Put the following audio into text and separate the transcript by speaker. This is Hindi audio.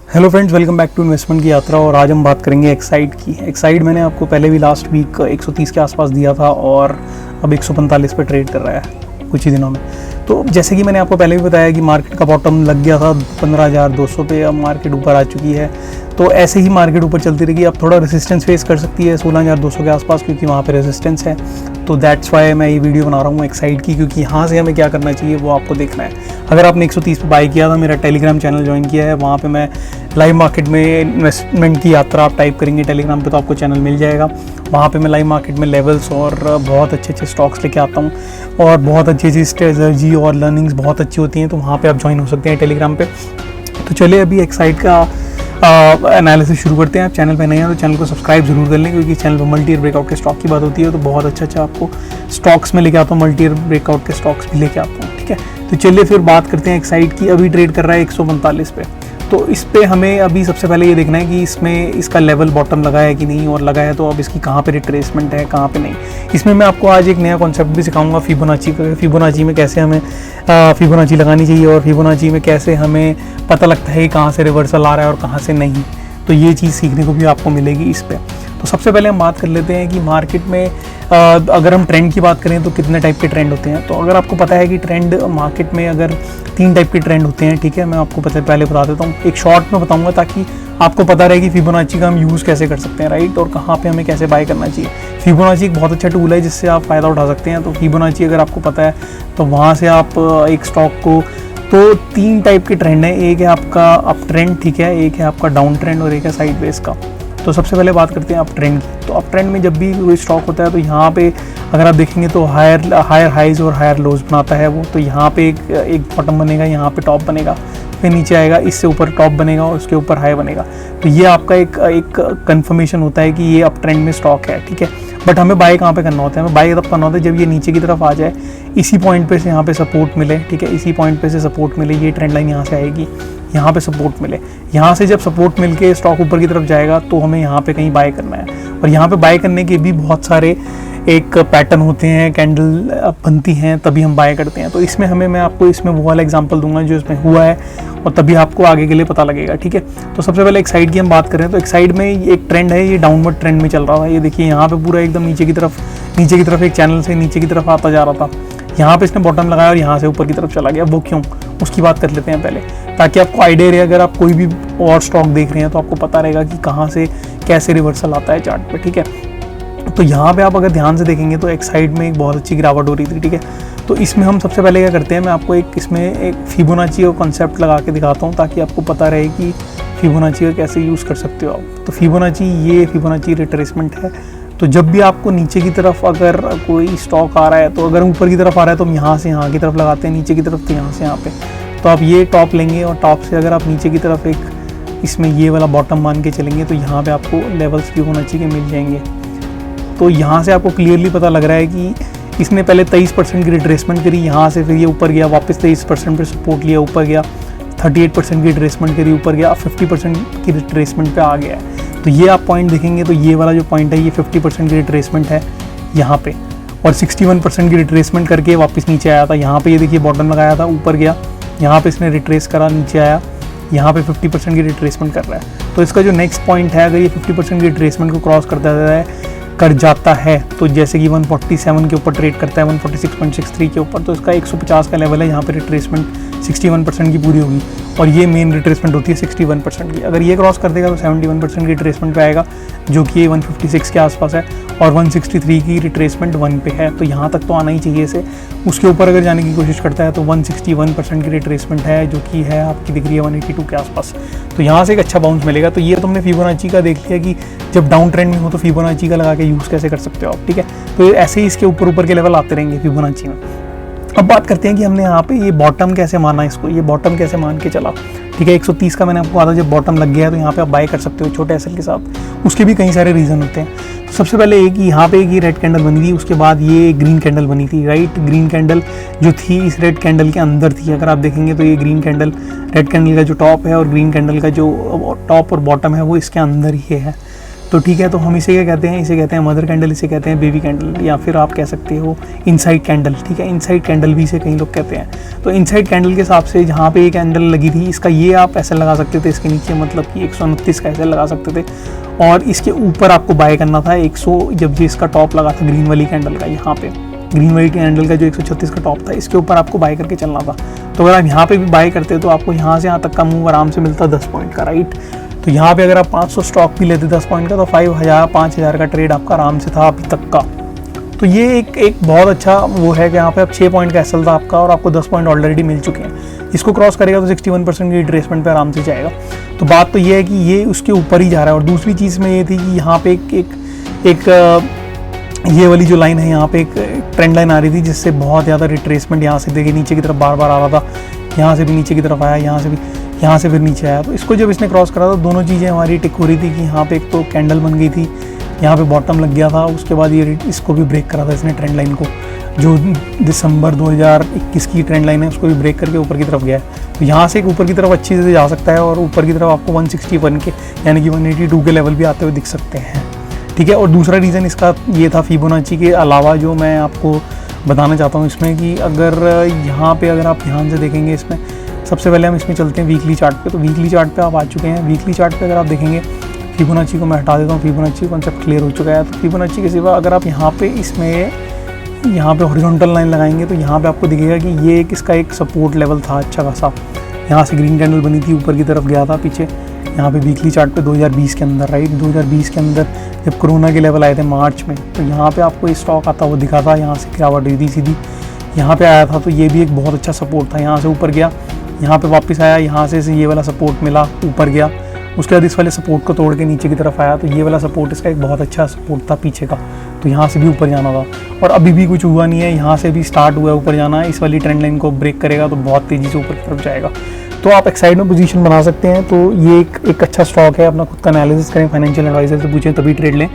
Speaker 1: Hello friends, welcome back to investment की यात्रा। और आज हम बात करेंगे एक्साइड की। एक्साइड मैंने आपको पहले भी लास्ट वीक 130 के आसपास दिया था और अब 145 पे ट्रेड कर रहा है कुछ ही दिनों में। तो जैसे कि मैंने आपको पहले भी बताया कि मार्केट का बॉटम लग गया था 15,200 पे, अब मार्केट ऊपर आ चुकी है। तो ऐसे ही मार्केट ऊपर चलती रहेगी। अब थोड़ा रेजिस्टेंस फेस कर सकती है 16,200 के आसपास, क्योंकि वहाँ पे रेजिस्टेंस है। तो दैट्स वाई मैं ये वीडियो बना रहा हूँ एक्साइड की, क्योंकि यहाँ से हमें क्या करना चाहिए वो आपको देखना है। अगर आपने 130 पे बाय किया था, मेरा टेलीग्राम चैनल ज्वाइन किया है, वहाँ पे मैं लाइव मार्केट में इन्वेस्टमेंट की यात्रा आप टाइप करेंगे टेलीग्राम पे तो आपको चैनल मिल जाएगा। वहाँ पे मैं लाइव मार्केट में लेवल्स और बहुत अच्छे स्टॉक्स लेके आता हूँ और बहुत अच्छी स्ट्रेटजी और लर्निंग्स बहुत अच्छी होती हैं। तो वहाँ पे आप ज्वाइन हो सकते हैं टेलीग्राम पे। तो चलिए अभी एक्साइड का एनालिसिस शुरू करते हैं। आप चैनल पे नए हैं तो चैनल को सब्सक्राइब जरूर कर लें, क्योंकि चैनल पर मल्टी ईयर ब्रेकआउट के स्टॉक की बात होती है। तो बहुत अच्छा आपको स्टॉक्स में लेके आता हूँ, मल्टी ईयर ब्रेकआउट के स्टॉक्स भी लेके आता हूँ। ठीक है, तो चलिए फिर बात करते हैं एक्साइड की। अभी ट्रेड कर रहा है 145 पे। तो इस पे हमें अभी सबसे पहले ये देखना है कि इसमें इसका लेवल बॉटम लगा है कि नहीं, और लगा है तो अब इसकी कहाँ पे रिट्रेसमेंट है, कहाँ पे नहीं। इसमें मैं आपको आज एक नया कॉन्सेप्ट भी सिखाऊंगा फिबोनाची का। फिबोनाची में कैसे हमें फिबोनाची लगानी चाहिए और फिबोनाची में कैसे हमें पता लगता है कि कहाँ से रिवर्सल आ रहा है और कहाँ से नहीं। तो ये चीज़ सीखने को भी आपको मिलेगी इस पर। तो सबसे पहले हम बात कर लेते हैं कि मार्केट में अगर हम ट्रेंड की बात करें तो कितने टाइप के ट्रेंड होते हैं। तो अगर आपको पता है कि ट्रेंड मार्केट में अगर 3 टाइप के ट्रेंड होते हैं, ठीक है, मैं आपको पहले बता देता हूँ। एक शॉर्ट में बताऊंगा ताकि आपको पता रहे कि फिबोनाची का हम यूज़ कैसे कर सकते हैं, राइट, और कहाँ पे हमें कैसे बाय करना चाहिए। फिबोनाची एक बहुत अच्छा टूल है जिससे आप फ़ायदा उठा सकते हैं। तो फिबोनाची अगर आपको पता है तो वहाँ से आप एक स्टॉक को, तो 3 टाइप के ट्रेंड है। एक है आपका अप ट्रेंड, ठीक है, एक है आपका डाउन ट्रेंड और एक है साइड वेज का। तो सबसे पहले बात करते हैं अप ट्रेंड की। तो अप ट्रेंड में जब भी कोई स्टॉक होता है तो यहाँ पे अगर आप देखेंगे तो हायर हाइज और हायर लोज बनाता है वो। तो यहाँ पे एक बॉटम बनेगा, यहाँ पे टॉप बनेगा, फिर नीचे आएगा, इससे ऊपर टॉप बनेगा और उसके ऊपर हाई बनेगा। तो ये आपका एक कंफर्मेशन होता है कि ये अप ट्रेंड में स्टॉक है, ठीक है। बट हमें बाय कहाँ पे करना होता है? हमें बाय तब करना होता है जब ये नीचे की तरफ आ जाए, इसी पॉइंट पे से यहाँ पे सपोर्ट मिले, ठीक है, इसी पॉइंट पे से सपोर्ट मिले, ये ट्रेंड लाइन यहाँ से आएगी, यहाँ पे सपोर्ट मिले, यहाँ से जब सपोर्ट मिलके स्टॉक ऊपर की तरफ जाएगा तो हमें यहाँ पे कहीं बाय करना है। और यहाँ पे बाय करने के भी बहुत सारे एक पैटर्न होते हैं, कैंडल बनती हैं, तभी हम बाय करते हैं। तो इसमें मैं आपको इसमें वो वाला एग्जांपल दूंगा जो इसमें हुआ है और तभी आपको आगे के लिए पता लगेगा, ठीक है। तो सबसे पहले एक्साइड की हम बात करें तो एक्साइड में एक ट्रेंड है, ये डाउनवर्ड ट्रेंड में चल रहा है। ये देखिए यहाँ पे पूरा एकदम नीचे की तरफ एक चैनल से नीचे की तरफ आता जा रहा था। यहाँ पे इसने बॉटम लगाया और यहाँ से ऊपर की तरफ चला गया। वो क्यों, उसकी बात कर लेते हैं पहले, ताकि आपको आइडिया रहे। अगर आप कोई भी और स्टॉक देख रहे हैं तो आपको पता रहेगा कि कहाँ से कैसे रिवर्सल आता है चार्ट पे, ठीक है। तो यहाँ पे आप अगर ध्यान से देखेंगे तो एक्साइड में एक बहुत अच्छी गिरावट हो रही थी, ठीक है। तो इसमें हम सबसे पहले क्या करते हैं, मैं आपको इसमें एक फिबोनाची का कॉन्सेप्ट लगा के दिखाता हूँ ताकि आपको पता रहे कि फिबोनाची का कैसे यूज़ कर सकते हो आप। तो फिबोनाची रिट्रेसमेंट है। तो जब भी आपको नीचे की तरफ अगर कोई स्टॉक आ रहा है, तो अगर ऊपर की तरफ आ रहा है तो हम यहाँ से यहाँ की तरफ लगाते हैं, नीचे की तरफ तो यहाँ से यहाँ पे। तो आप ये टॉप लेंगे और टॉप से अगर आप नीचे की तरफ एक इसमें ये वाला बॉटम मान के चलेंगे तो यहाँ पे आपको लेवल्स फिबोनाची के मिल जाएंगे। तो यहाँ से आपको क्लियरली पता लग रहा है कि इसने पहले 23% की रिट्रेसमेंट करी यहाँ से, फिर ये ऊपर गया, वापस 23% पे सपोर्ट लिया, ऊपर गया, 38% की रिट्रेसमेंट करी, ऊपर गया, 50% की रिट्रेसमेंट पे आ गया है। तो ये आप पॉइंट देखेंगे तो ये वाला जो पॉइंट है ये 50% की रिट्रेसमेंट है यहाँ पे, और 61% की रिट्रेसमेंट करके वापस नीचे आया था। यहाँ पे ये देखिए बॉटम लगाया था, ऊपर गया, यहाँ पे इसने रिट्रेस करा, नीचे आया, यहाँ पे 50% की रिट्रेसमेंट कर रहा है। तो इसका जो नेक्स्ट पॉइंट है, अगर ये 50% की रिट्रेसमेंट को क्रॉस कर जाता है तो जैसे कि 147 के ऊपर ट्रेड करता है, 146.63 के ऊपर, तो इसका 150 का लेवल है। यहाँ पे रिट्रेसमेंट 61% की पूरी होगी और ये मेन रिट्रेसमेंट होती है 61% की। अगर ये क्रॉस कर देगा तो 71% की रिट्रेसमेंट पे आएगा, जो कि 156 के आसपास है, और 163 की रिट्रेसमेंट 1 पे है। तो यहाँ तक तो आना ही चाहिए इसे। उसके ऊपर अगर जाने की कोशिश करता है तो 161% की रिट्रेसमेंट है, जो कि है आपकी दिख रही है 182 के आसपास। तो यहाँ से एक अच्छा बाउंस मिलेगा। तो ये तुमने फिबोनाची का देख लिया कि जब डाउन ट्रेंड में हो तो फिबोनाची का लगा के यूज़ कैसे कर सकते हो आप, ठीक है। तो ऐसे ही इसके ऊपर के लेवल आते रहेंगे फिबोनाची में। अब बात करते हैं कि हमने यहाँ पे ये बॉटम कैसे माना, इसको ये बॉटम कैसे मान के चला, ठीक है। 130 का मैंने आपको कहा था जब बॉटम लग गया है तो यहाँ पे आप बाय कर सकते हो छोटे एसएल के साथ। उसके भी कई सारे रीज़न होते हैं। तो सबसे पहले एक यहाँ पे एक ये रेड कैंडल बनी थी, उसके बाद ये ग्रीन कैंडल बनी थी, राइट। ग्रीन कैंडल जो थी इस रेड कैंडल के अंदर थी। अगर आप देखेंगे तो ये ग्रीन कैंडल, रेड कैंडल का जो टॉप है और ग्रीन कैंडल का जो टॉप और बॉटम है वो इसके अंदर ही है। तो ठीक है, तो हम इसे क्या कहते हैं, इसे कहते हैं मदर कैंडल, इसे कहते हैं बेबी कैंडल, या फिर आप कह सकते हो इनसाइड कैंडल। ठीक है, इनसाइड कैंडल भी इसे कई लोग कहते हैं। तो इनसाइड कैंडल के हिसाब से जहाँ पे ये कैंडल लगी थी, इसका ये आप ऐसे लगा सकते थे, इसके नीचे मतलब कि 129 का ऐसे लगा सकते थे, और इसके ऊपर आपको बाय करना था 100, जब ये इसका टॉप लगा था ग्रीन वाली कैंडल का, यहाँ पे ग्रीन वाली कैंडल का जो 136 का टॉप था, इसके ऊपर आपको बाय करके चलना था। तो अगर आप यहाँ पे भी बाय करते तो आपको यहाँ से यहाँ तक का मूव आराम से मिलता 10 पॉइंट का, राइट। तो यहाँ पे अगर आप 500 स्टॉक भी लेते 10 पॉइंट का, तो 5000 का ट्रेड आपका आराम से था अभी तक का। तो ये एक बहुत अच्छा वो है कि यहाँ पे आप 6 पॉइंट का एसएल था आपका, और आपको 10 पॉइंट ऑलरेडी मिल चुके हैं। इसको क्रॉस करेगा तो 61% की रिट्रेसमेंट पे आराम से जाएगा। तो बात तो ये है कि ये उसके ऊपर ही जा रहा है। और दूसरी चीज़ में ये थी कि यहाँ पे एक ये वाली जो लाइन है, यहाँ पे एक ट्रेंड लाइन आ रही थी, जिससे बहुत ज़्यादा रिट्रेसमेंट यहाँ से देखिए नीचे की तरफ बार बार आ रहा था, यहाँ से भी नीचे की तरफ आया, यहाँ से भी, यहाँ से फिर नीचे आया। तो इसको जब इसने क्रॉस करा तो दोनों चीज़ें हमारी टिक हो रही थी कि यहाँ पे एक तो कैंडल बन गई थी, यहाँ पे बॉटम लग गया था, उसके बाद ये इसको भी ब्रेक करा था इसने, ट्रेंड लाइन को, जो दिसंबर 2021 की ट्रेंड लाइन है उसको भी ब्रेक करके ऊपर की तरफ गया है। तो यहाँ से एक ऊपर की तरफ अच्छी से जा सकता है, और ऊपर की तरफ आपको 161 के यानी कि 182 के लेवल भी आते हुए दिख सकते हैं। ठीक है, और दूसरा रीज़न इसका ये था फिबोनाची के अलावा, जो मैं आपको बताना चाहता हूँ इसमें, कि अगर यहाँ पे अगर आप ध्यान से देखेंगे इसमें, सबसे पहले हम इसमें चलते हैं वीकली चार्ट पे। तो वीकली चार्ट पे आप आ चुके हैं। वीकली चार्ट पे अगर आप देखेंगे, फिबोनाची को मैं हटा देता हूँ, फिबोनाची कॉन्सेप्ट क्लियर हो चुका है। तो फिबोनाची के सिवा अगर आप यहाँ पे इसमें यहाँ पे हॉरिजॉन्टल लाइन लगाएंगे, तो यहाँ पे आपको दिखेगा कि ये इसका एक सपोर्ट लेवल था अच्छा खासा। यहाँ से ग्रीन कैंडल बनी थी, ऊपर की तरफ गया था पीछे, यहाँ पे वीकली चार्ट पे 2020 के अंदर, राइट, 2020 के अंदर जब कोरोना के लेवल आए थे मार्च में, तो यहाँ पे आपको स्टॉक आता वो दिखा था, यहाँ से गिरावट हुई थी सीधी, यहाँ पे आया था, तो ये भी एक बहुत अच्छा सपोर्ट था। यहाँ से ऊपर गया, यहाँ पे वापस आया, यहाँ से ये वाला सपोर्ट मिला, ऊपर गया, उसके बाद इस वाले सपोर्ट को तोड़ के नीचे की तरफ आया। तो ये वाला सपोर्ट इसका एक बहुत अच्छा सपोर्ट था पीछे का, तो यहाँ से भी ऊपर जाना था, और अभी भी कुछ हुआ नहीं है, यहाँ से भी स्टार्ट हुआ है ऊपर जाना। इस वाली ट्रेंड लाइन को ब्रेक करेगा तो बहुत तेज़ी से ऊपर की तरफ जाएगा। तो आप एक्साइड में पोजीशन बना सकते हैं। तो ये एक अच्छा स्टॉक है, अपना खुद का एनालिसिस करें, फाइनेंशियल एडवाइजर से पूछें, तभी ट्रेड लें।